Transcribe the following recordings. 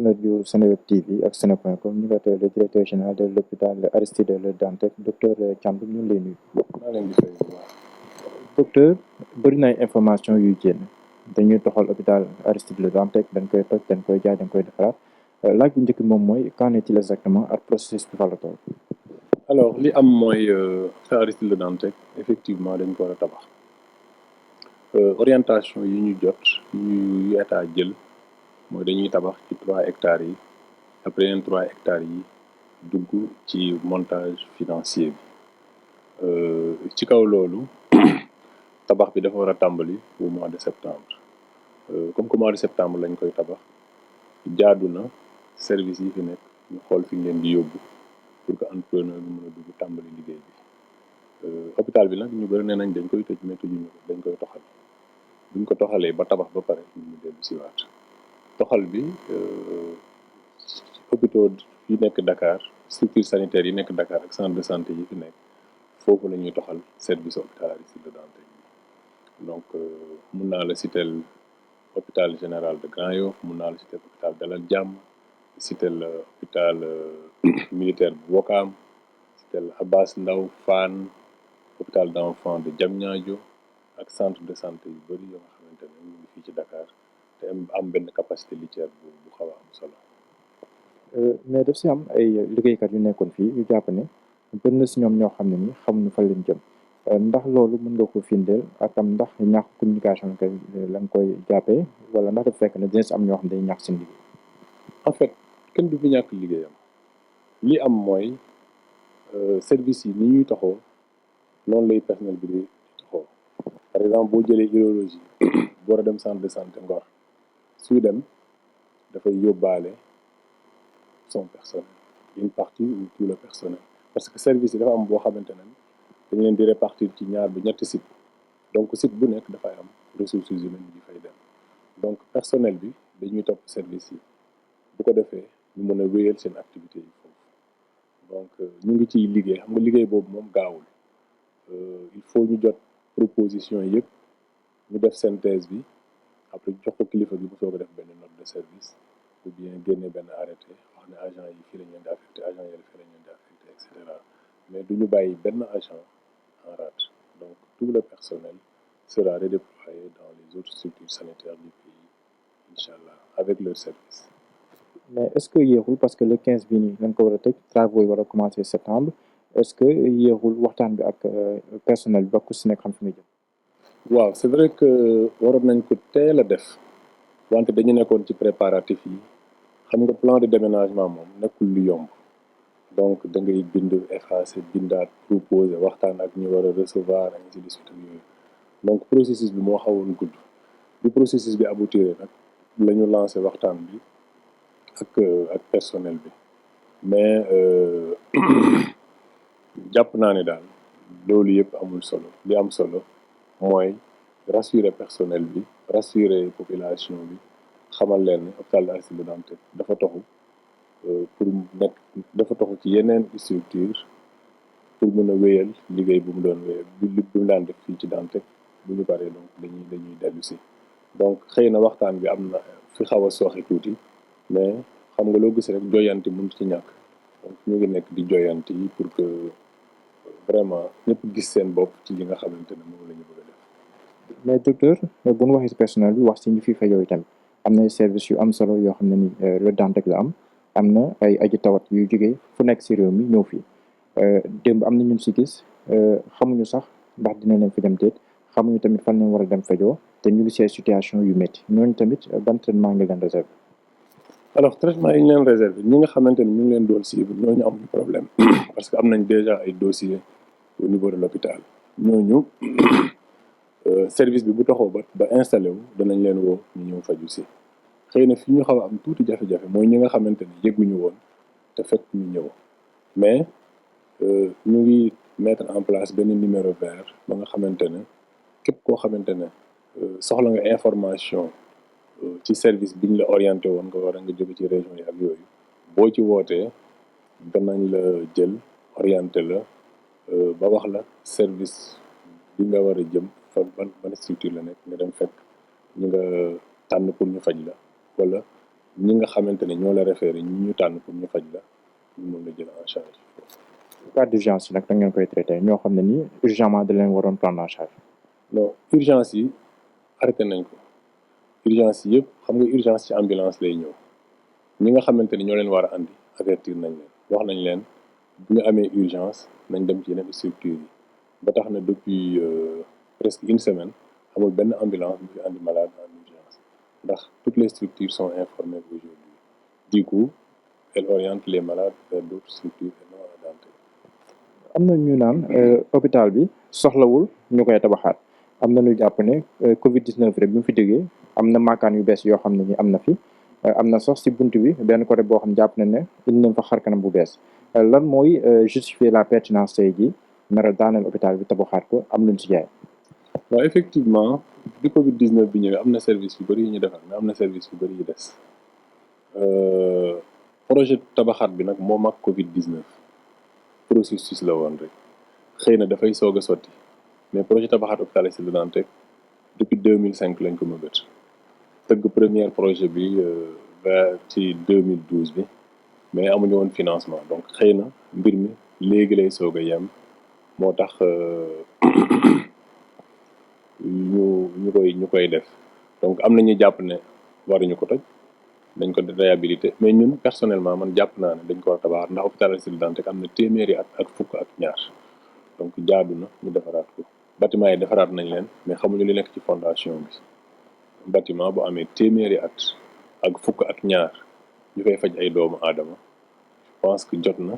internet yu Seneweb TV ak Sene.com ñu ngi tey le directeur général de l'hôpital Aristide Le Dantec docteur Thiandoum ñu ngi lay nuyu. maa leen di fay bu baax. docteur bëri na ay information yuy génn dañuy toxal hôpital Aristide Le Dantec dañ koy toj dañ koy jaay dañ koy defaraat laaj bu njëkk moom mooy qu'en est-il exactement ak processus bi fa la toll. alors li am mooy hôpital Aristide Le Dantec effectivement dañ ko war a tabax orientation yi ñu jot yu état jël mooy dañuy tabax ci 3 hectares yi après yeneen 3 hectares yi dugg ci montage financier bi ci kaw loolu tabax bi dafa war a tàmbali au mois de septembre comme que mois de septembre lañ koy tabax jaadu na service yi fi nekk ñu xool fi ñu leen di yóbbu pour que entrepreneur bi mën a dugg tàmbali liggéey bi hôpital bi nag ñu bëri nee nañ dañ koy tëj mais tëjuñu ko dañ koy toxal buñ ko toxalee ba tabax ba pare ñu dellu si waat toxal bi hôpitaux yi nekk Dakar structure sanitaire yi nekk Dakar ak centre de santé yi fi nekk foofu la ñuy toxal service hôpital Aristide Le Dantec donc mun naa la citer hôpital général de Grand Yoff mun naa la citer hôpital Dalal Jàmm citer hôpital militaire bu Ouakam citer Abass Ndao Fann hôpital d'enfants de Diamniadio ak centre de santé yu bëri yoo nga xamante ne ñu ngi fii ci Dakar te am benn capacité litière bu xaw a am solo. mais daf si am ay liggéeykat yu nekkoon fii yu jàpp ne bëri na si ñoom ñoo xam ne ni xamuñu fa leen jëm ndax loolu mën nga ko firndeel ak am ndax ñàkk communication kay la nga koy jàppee wala ndax dafa fekk ne dina si am ñoo xam ne dañuy ñàkk seen liggéey. en fait kenn du fi ñàkk liggéeyam li am mooy service yi ni ñuy taxoo noonu lay personnel bi di taxoo par exemple boo jëlee urologie boo war a dem centre de santé Ngor suy dem dafay yóbbaale son personnel une partie ou tout le personnel parce que service yi dafa am boo xamante ne dañ leen di répartir ci ñaar ba ñetti site donc site bu nekk dafay am ressources humaines yi fay dem donc personnel bi dañuy topp service yi bu ko defee ñu mën a wéyal seen activité yi foofu donc ñu ngi ciy liggéey xam nga liggéey boobu moom gaawul il faut ñu jot proposition yëpp ñu def synthèse bi après jox ko kilifa bi bu soog a def benn note de service ou bien génne benn arrêté wax ne agent yi fii lañ leen di affecté agent yi fii lañ leen di affecté et cetera mais du ñu bàyyi benn agent en rate donc tout le personnel sera redéployé dans les autres structures sanitaires du pays inchallah avec leur service. mais est-ce que yéexul parce que le 15 bii nii lañ ko war a tëj travaux yi war a commencer septembre est-ce que yéexul waxtaan bi ak personnel bi ba ku si nekk xam fi muy jëm. waaw c'est vrai que waroon nañ ko teel a def wante dañu nekkoon ci préparatif yi xam nga plan de déménagement moom nekkul lu yomb donc da ngay bind effacer bindaat proposer waxtaan ak ñu war a recevoir ainsi de suite yooyu donc processus bi moo xawoon gudd bi processus bi aboutir nag la ñu lancé waxtaan bi ak personnel bi mais jàpp naa ne daal loolu yëpp amul solo li am solo mooy rassurer personnel bi rassurer population bi xamal leen ne hôpital Aristide Le Dantec dafa toxu pour nekk dafa toxu ci yeneen structure pour mën a wéyal liggéey bu mu doon wéyal bi mu daan def fii ci Dantec bu ñu paree donc dañuy dellu si donc xëy na waxtaan bi am na fi xaw a sooxe tuuti mais xam nga loo gis rek joyanti mënut ci ñàkk donc ñu ngi nekk di joyanti pour que vraiment ñëpp gis seen bopp ci li nga xamante ne moom la ñu bëgg a def. mais docteur bu ñu waxee si personnel bi wax si ñu fi fa yooyu tamit am na ay services yu am solo yoo xam ne ni Le Dantec la am na ay aji tawat yu jógee fu nekk si réew mi ñëw fii démb am na ñun si gis xamuñu sax ndax dina leen fi dem déet xamuñu tamit fan lañ war a dem fajoo te ñu ngi si ay situation yu métti ñooñu tamit ban traitement nga leen réservé. alors traitement yi ñu leen réservé ñi nga xamante ni ñu ngi leen doon suivre ñooñu amuñu problème parce que am nañ déjà ay dossiers au niveau de l'hôpital ñooñu service bi bu taxaw ba installé wu danañ leen woo ñu ñëw faju si xëy na fi ñu xaw a am tuuti jafe-jafe mooy ñi nga xamante ni yëguñu woon te fekk ñu ñëw mais ñu ngi mettre en place benn numéro vert ba nga xamante ne képp koo xamante ne soxla nga information ci service biñ la orienté woon nga war a nga jóge ci région yi ak yooyu boo ci wootee danañ la jël orienté la ba wax la service bi nga war a jëm fa ban structure la nekk nga dem fekk ñu nga tànn pour ñu faj la wala ñi nga xamante ne ñoo la référé ñi ñu tànn pour ñu faj la ñu mën la jël en charge. cas d'urgence yi nag da ngeen koy traité ñoo xam ne ni urgemment da leen waroon prendre en charge. non urgence yi arrêté nañ ko urgence yi yëpp xam nga urgence ci ambulance lay ñëw ñi nga xamante ni ñoo leen war a andi avertir nañ leen wax nañ leen bu ñu amee urgence nañ dem ci yeneen structure yi ba tax na depuis presque une semaine amul benn ambulance bu fi andi malade en urgence ndax toutes les structures sont informées aujourd'hui. Du coup elles orientent les malades vers d'autres structures et non à Dantec. am na ñu naan hôpital bi soxlawul ñu koy tabaxaat am na ñu jàpp ne Covid 19 rek bi mu fi jógee am na maakaan yu bees yoo xam ne ni am na fi am na sax si bunt bi benn côté boo xam jàpp na ne indi nañ fa xarkanam bu bees lan mooy justifier la pertinence tey ji nara daaneel hôpital bi tabaxaat ko am luñ si jaay. waaw effectivement bi Covid 19 bi ñëwee am na service yu bëri yu ñu defar mais am na service yu bëri yu des projet tabaxaat bi nag moo mag Covid 19 processus la woon rek xëy na dafay soog a sotti mais projet tabaxaat hôpital Aristide Le Dantec depuis 2005 lañ ko mëbët tëgg premier projet bi vers ci 2012 bi mais amuñu woon financement donc xëy na mbir mi léegi lay soog a yem moo tax ñu koy def donc am na ñu jàpp ne waruñu ko toj dañ ko réhabilité mais ñun personnellement man jàpp naa ne dañ ko war a tabaxaat ndax hôpital Aristide Le Dantec am na téeméeri at ak fukk ak ñaar donc jaadu na ñu defaraat ko bâtiment yi defaraat nañ leen mais xamuñu li nekk ci fondation bi bâtiment bu amee téeméeri at ak fukk ak ñaar ñu fay faj ay doomu aadama je pense que jot na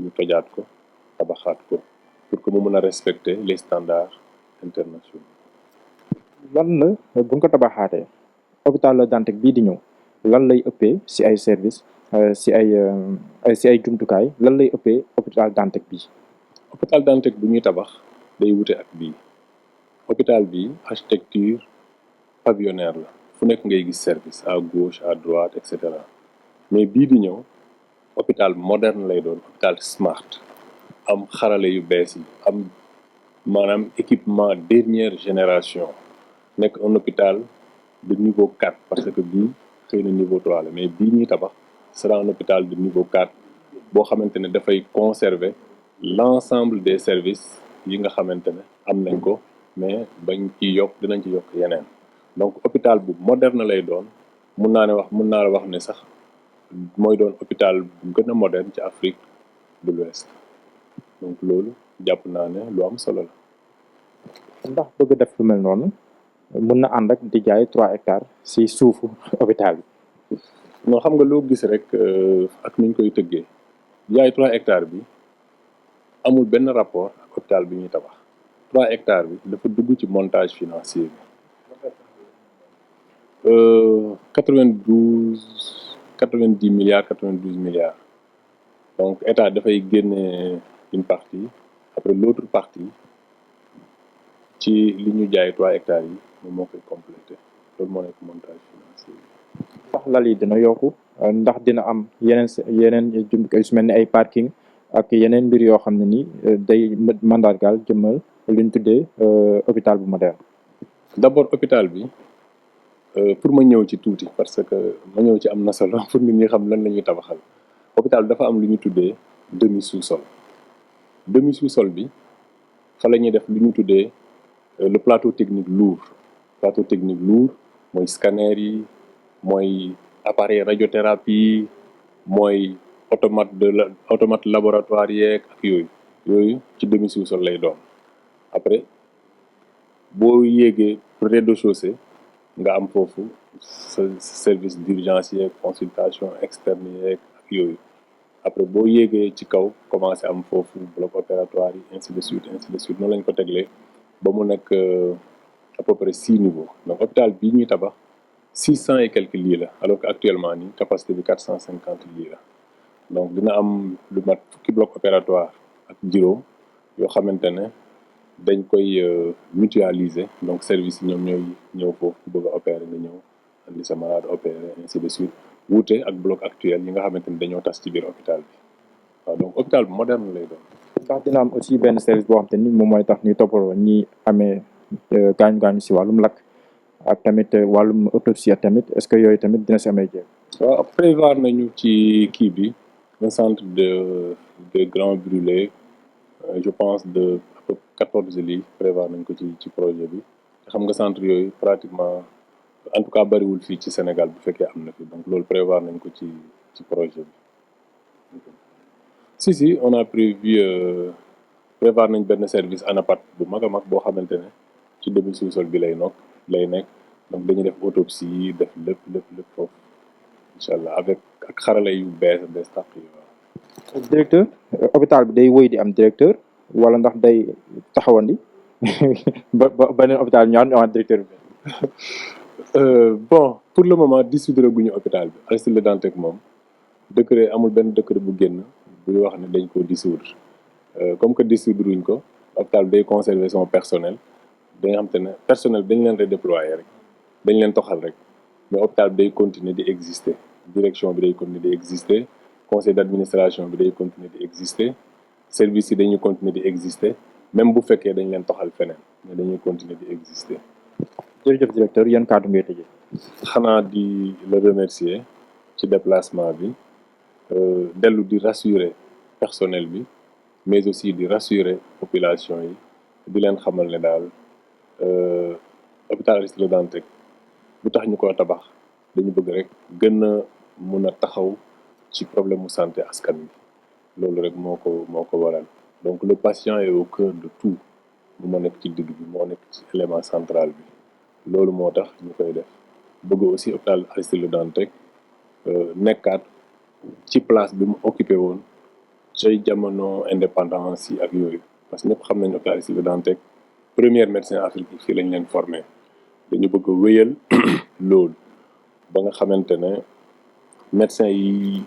ñu tojaat ko tabaxaat ko pour que mu mën a respecter les standards internationaux. lan la buñ ko tabaxaatee hôpital Le Dantec bii di ñëw lan lay ëppee si ay service si ay jumtukaay lan lay ëppee hôpital Dantec bii. hôpital Dantec bu ñuy tabax day wute ak bii hôpital bi architecture pavillonnaire la fu nekk ngay gis service à gauche à droite et cetera mais bii di ñëw hôpital moderne lay doon hôpital smart am xarale yu bees yi am maanaam équipement dernière génération nekk un hôpital de niveau 4 parce que bii xëy na niveau 3 la mais bii ñuy tabax sera un hôpital de niveau 4 boo xamante ne dafay conserver l'ensemble des services yi nga xamante ne am nañ ko mais bañ ci yokk dinañ ci yokk yeneen donc hôpital bu moderne lay doon mun naa la wax ne sax mooy doon hôpital bu gën a moderne ci Afrique de l'Ouest donc loolu jàpp naa ne lu am solo la. ndax bëgg def lu mel noonu mun na ànd ak di jaay 3 hectares si suufu hôpital bi. non xam nga loo gis rek ak niñ koy tëggee jaay 3 hectares bi amul benn rapport ak hôpital bi ñuy tabax 3 hectares bi dafa dugg ci montage financier bi 90 milliards 92 milliards donc état dafay génne une partie après l'autre partie ci li ñu jaay 3 hectares yi moom moo koy complété loolu moo nekk montage financier bi. ndax lal yi dina yokku ndax dina am yeneen jumtukaay yu su mel ni ay parking ak yeneen mbir yoo xam ne ni day mandargaal jëmmal lu ñu tuddee hôpital bu moderne. d'abord hôpital bi pour ma ñëw ci tuuti parce que ma ñëw ci am na solo pour nit ñi xam lan la ñuy tabaxal hôpital bi dafa am lu ñu tuddee demi sous-sol bi fa la ñuy def lu ñu tuddee le plateau technique lourd mooy scanner yi mooy appareil radiothérapie mooy automate laboratoire yeeg ak yooyu ci demi sous-sol lay doon après boo yéegee rez-de-chaussée nga am foofu sa service d'urgence yeeg consultation externe yeeg ak yooyu après boo yéegee ci kaw commencé am foofu bloc opératoire yi ainsi de suite noonu lañ ko teglee ba mu nekk à peu près 6 niveaux donc hôpital bii ñuy tabax 600 et quelques lits la alors que actuellement nii capacité bi 450 lits la donc dina am lu mat fukki bloc opératoire ak juróom yoo xamante ne dañ koy mutualiser donc service yi ñoom ñooy ñëw foofu ku bëgg a opérer nga ñëw andi sa malade opérer ainsi de suite wuute ak bloc actuel yi nga xamante ni dañoo tas ci biir hôpital bi waaw donc hôpital bu moderne lay doon. ndax dina am aussi benn service boo xam te ni moom mooy tax ñuy toppaloo ñi amee gaañu si wàllum lakk ak tamit wàllum autopsie tamit est-ce que yooyu tamit dina si amee jéem. waaw prévoir nañu ci kii bi un centre de grands brûlés je pense de à peu 14 lits prévoir nañ ko ci projet bi te xam nga centre yooyu pratiquement en tout cas bariwul fii ci Sénégal bu fekkee am na fi donc loolu prévoir nañ ko ci projet bi. Si on a prévu prévoir nañ benn service ANAPAT bu mag a mag boo xamante ne ci demi sous-sol bi lay nekk donc dañuy def autopsie def lépp foofu incha allah avec ak xarala yu bees tàq yi waaw. directeur hôpital bi day woy di am directeur wala ndax day taxawandi ba beneen hôpital ñaan ñu amaat directeur bi. Bon pour le moment dissoudre guñu hôpital bi Aristide Le Dantec moom décret amul benn décret bu génn buy wax ne dañ ko dissoudre comme que dissoudre wuñ ko hôpital bi day conserver son personnel dañu xam te ne personnel bi dañ leen redéployer rek dañ leen toxal rek mais hôpital bi day continuer di exister direction bi day continuer di exister conseil d'administration bi day continuer di exister service yi dañuy continuer di exister même bu fekkee dañ leen toxal feneen mais dañuy continuer di exister. jërëjëf directeur yan kàddu ngay tëjee. xanaa di la remercier ci déplacement bi dellu di rassurer personnel bi mais aussi di rassurer population yi di leen xamal ne daal hôpital Aristide Le Dantec bu tax ñu ko tabax dañu bëgg rek gën a mun a taxaw ci problème mu santé askan bi loolu rek moo ko waral donc le patient est au cœur de tout bu ma nekk ci digg bi moo nekk ci élément central bi loolu moo tax ñu koy def bëgg aussi hôpital Aristide Le Dantec nekkaat ci place bi mu occupé woon cay jamono indépendance yi ak yooyu parce que ñëpp xam nañu hôpital Aristide Le Dantec premier médecin Afrique fii lañ leen formé dañu bëgg a wéyal loolu ba nga xamante ne médecin yi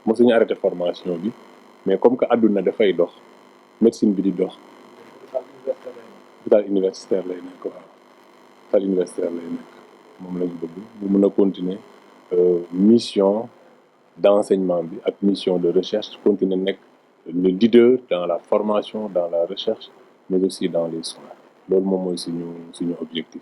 mosuñu arrêté formation bi mais comme que àdduna dafay dox médecine bi di dox hôpital universitaire lay nekk waaw hôpital universitaire lay nekk moom lañu bëgg bu mën a continuer mission d'enseignement bi ak mission de recherche continuer nekk le leader dans la formation dans la recherche mais aussi dans les soins loolu moom mooy suñu objectif